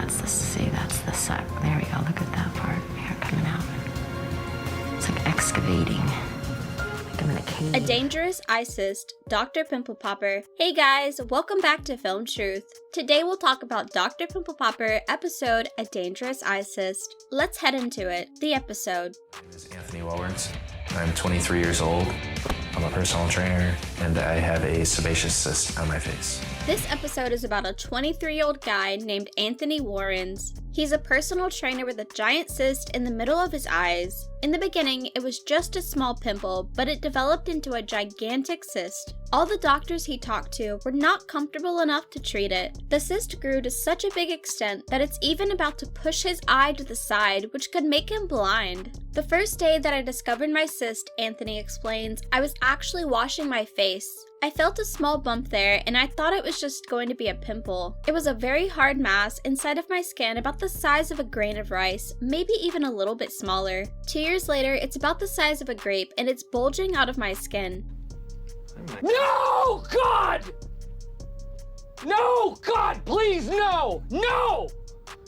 that's the sac. There we go, look at that part, hair coming out. It's like excavating. Like I'm in a cave. A dangerous eye cyst, Dr. Pimple Popper. Hey guys, welcome back to Film Truth. Today we'll talk about Dr. Pimple Popper episode, A Dangerous Eye Cyst. Let's head into it. The episode. My name is Anthony Wellwards. I'm 23 years old. I'm a personal trainer, and I have a sebaceous cyst on my face. This episode is about a 23-year-old guy named Anthony Warrens. He's a personal trainer with a giant cyst in the middle of his eyes. In the beginning, it was just a small pimple, but it developed into a gigantic cyst. All the doctors he talked to were not comfortable enough to treat it. The cyst grew to such a big extent that it's even about to push his eye to the side, which could make him blind. The first day that I discovered my cyst, Anthony explains, I was actually washing my face. I felt a small bump there and I thought it was just going to be a pimple. It was a very hard mass inside of my skin about the size of a grain of rice, maybe even a little bit smaller. 2 years later, it's about the size of a grape and it's bulging out of my skin. No, God! No, God, please, no! No!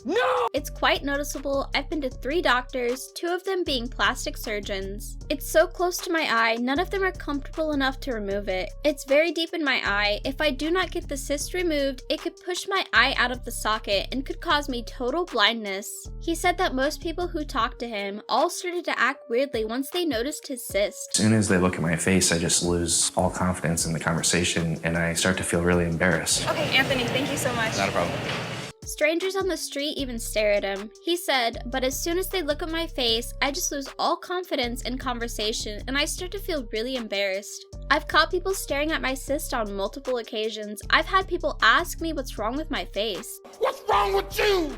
No! It's quite noticeable. I've been to 3 doctors, 2 of them being plastic surgeons. It's so close to my eye, none of them are comfortable enough to remove it. It's very deep in my eye. If I do not get the cyst removed, it could push my eye out of the socket and could cause me total blindness. He said that most people who talked to him all started to act weirdly once they noticed his cyst. As soon as they look at my face, I just lose all confidence in the conversation, and I start to feel really embarrassed. Okay, Anthony, thank you so much. Not a problem. Strangers on the street even stare at him. He said, but as soon as they look at my face, I just lose all confidence in conversation and I start to feel really embarrassed. I've caught people staring at my cyst on multiple occasions. I've had people ask me what's wrong with my face. What's wrong with you?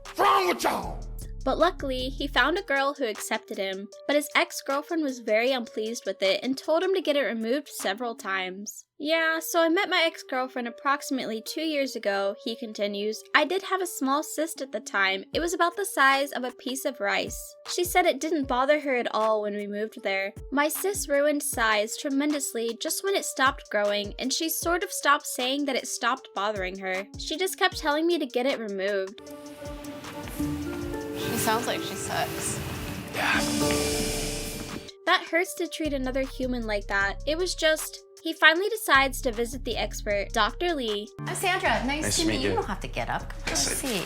What's wrong with y'all? But luckily, he found a girl who accepted him. But his ex-girlfriend was very unpleased with it and told him to get it removed several times. Yeah, so I met my ex-girlfriend approximately 2 years ago, he continues. I did have a small cyst at the time. It was about the size of a piece of rice. She said it didn't bother her at all when we moved there. My cyst ruined size tremendously just when it stopped growing, and she sort of stopped saying that it stopped bothering her. She just kept telling me to get it removed. She sounds like she sucks. Yeah. That hurts to treat another human like that. It was just... He finally decides to visit the expert, Dr. Lee. I'm Sandra, nice to meet you. You don't have to get up. Come see.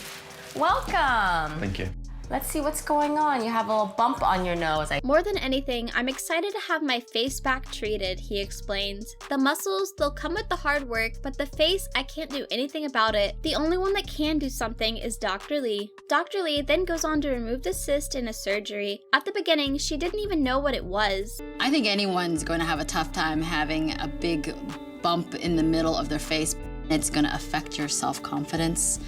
Welcome. Thank you. Let's see what's going on. You have a little bump on your nose. More than anything, I'm excited to have my face back treated, he explains. The muscles, they'll come with the hard work, but the face, I can't do anything about it. The only one that can do something is Dr. Lee. Dr. Lee then goes on to remove the cyst in a surgery. At the beginning, she didn't even know what it was. I think anyone's going to have a tough time having a big bump in the middle of their face. It's going to affect your self-confidence.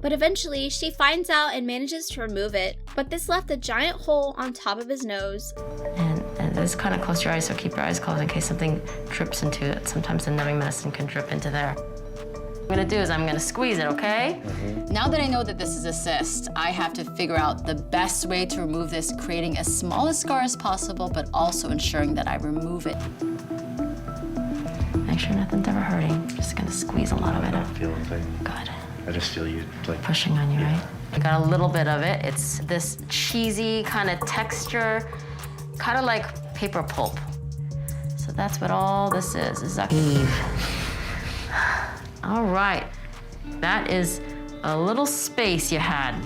But eventually, she finds out and manages to remove it. But this left a giant hole on top of his nose. And it's kind of close your eyes, so keep your eyes closed in case something drips into it. Sometimes the numbing medicine can drip into there. What I'm gonna do is I'm gonna squeeze it, okay? Now that I know that this is a cyst, I have to figure out the best way to remove this, creating as small a scar as possible, but also ensuring that I remove it. Make sure nothing's ever hurting. Just gonna squeeze a lot of it. I don't feel anything. Good. I just feel you like Pushing on you, right? I got a little bit of it. It's this cheesy kind of texture, kind of like paper pulp. So that's what all this is a heave. All right, that is a little space you had.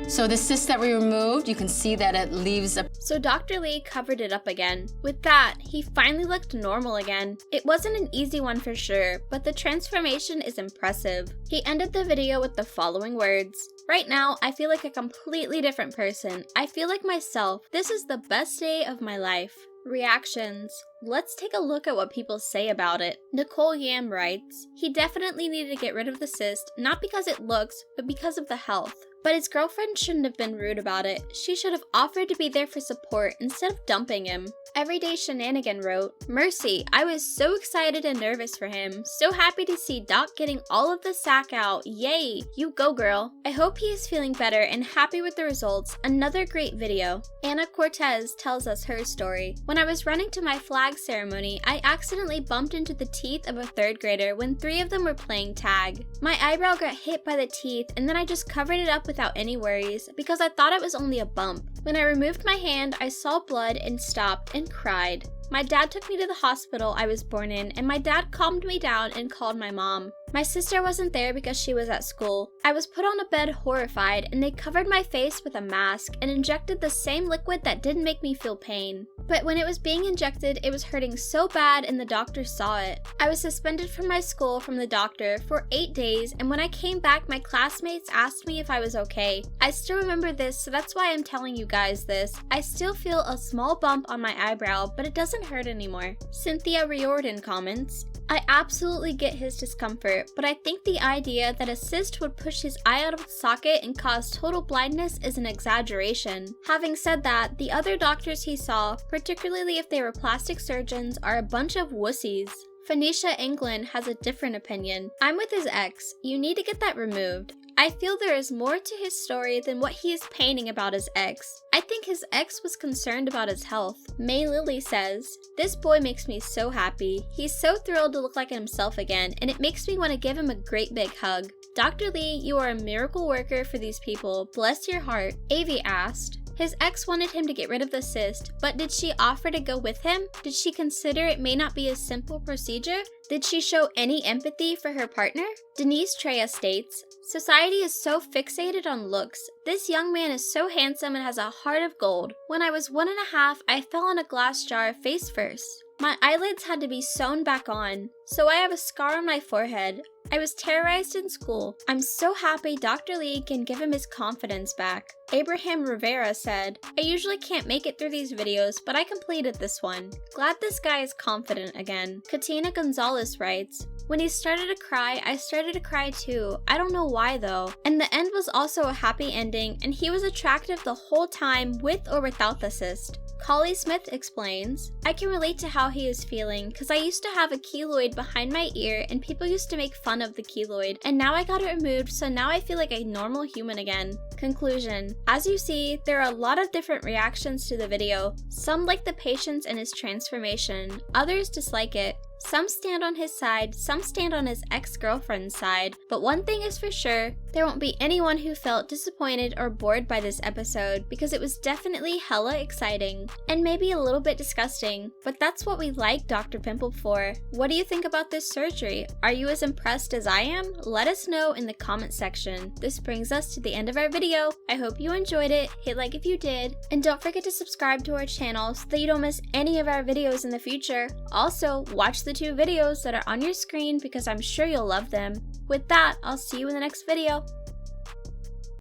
So the cyst that we removed, you can see that it leaves a... So Dr. Lee covered it up again. With that, he finally looked normal again. It wasn't an easy one for sure, but the transformation is impressive. He ended the video with the following words. Right now, I feel like a completely different person. I feel like myself. This is the best day of my life. Reactions. Let's take a look at what people say about it. Nicole Yam writes, he definitely needed to get rid of the cyst, not because it looks, but because of the health. But his girlfriend shouldn't have been rude about it. She should have offered to be there for support instead of dumping him. Everyday Shenanigan wrote, Mercy, I was so excited and nervous for him. So happy to see Doc getting all of the sack out. Yay, you go girl. I hope he is feeling better and happy with the results. Another great video. Anna Cortez tells us her story. When I was running to my flag tag ceremony, I accidentally bumped into the teeth of a 3rd grader when 3 of them were playing tag. My eyebrow got hit by the teeth and then I just covered it up without any worries because I thought it was only a bump. When I removed my hand, I saw blood and stopped and cried. My dad took me to the hospital I was born in, and my dad calmed me down and called my mom. My sister wasn't there because she was at school. I was put on a bed horrified, and they covered my face with a mask and injected the same liquid that didn't make me feel pain. But when it was being injected, it was hurting so bad and the doctor saw it. I was suspended from my school from the doctor for 8 days, and when I came back, my classmates asked me if I was okay. I still remember this, so that's why I'm telling you guys this. I still feel a small bump on my eyebrow, but it doesn't hurt anymore. Cynthia Riordan comments, I absolutely get his discomfort, but I think the idea that a cyst would push his eye out of its socket and cause total blindness is an exaggeration. Having said that, the other doctors he saw, particularly if they were plastic surgeons, are a bunch of wussies. Phoenicia England has a different opinion. I'm with his ex. You need to get that removed. I feel there is more to his story than what he is painting about his ex. I think his ex was concerned about his health. May Lily says, this boy makes me so happy. He's so thrilled to look like himself again, and it makes me want to give him a great big hug. Dr. Lee, you are a miracle worker for these people. Bless your heart. Avi asked, his ex wanted him to get rid of the cyst, but did she offer to go with him? Did she consider it may not be a simple procedure? Did she show any empathy for her partner? Denise Treya states, society is so fixated on looks. This young man is so handsome and has a heart of gold. When I was 1.5, I fell on a glass jar face first. My eyelids had to be sewn back on, so I have a scar on my forehead. I was terrorized in school. I'm so happy Dr. Lee can give him his confidence back. Abraham Rivera said, I usually can't make it through these videos, but I completed this one. Glad this guy is confident again. Katina Gonzalez writes, when he started to cry, I started to cry too. I don't know why though. And the end was also a happy ending, and he was attractive the whole time with or without the cyst. Collie Smith explains, I can relate to how he is feeling because I used to have a keloid behind my ear and people used to make fun of the keloid, and now I got it removed, so now I feel like a normal human again. Conclusion. As you see, there are a lot of different reactions to the video. Some like the patience and his transformation, others dislike it. Some stand on his side, some stand on his ex-girlfriend's side, but one thing is for sure, there won't be anyone who felt disappointed or bored by this episode because it was definitely hella exciting and maybe a little bit disgusting, but that's what we like Dr. Pimple for. What do you think about this surgery? Are you as impressed as I am? Let us know in the comment section. This brings us to the end of our video. I hope you enjoyed it, hit like if you did, and don't forget to subscribe to our channel so that you don't miss any of our videos in the future. Also, watch the 2 videos that are on your screen because I'm sure you'll love them. With that, I'll see you in the next video.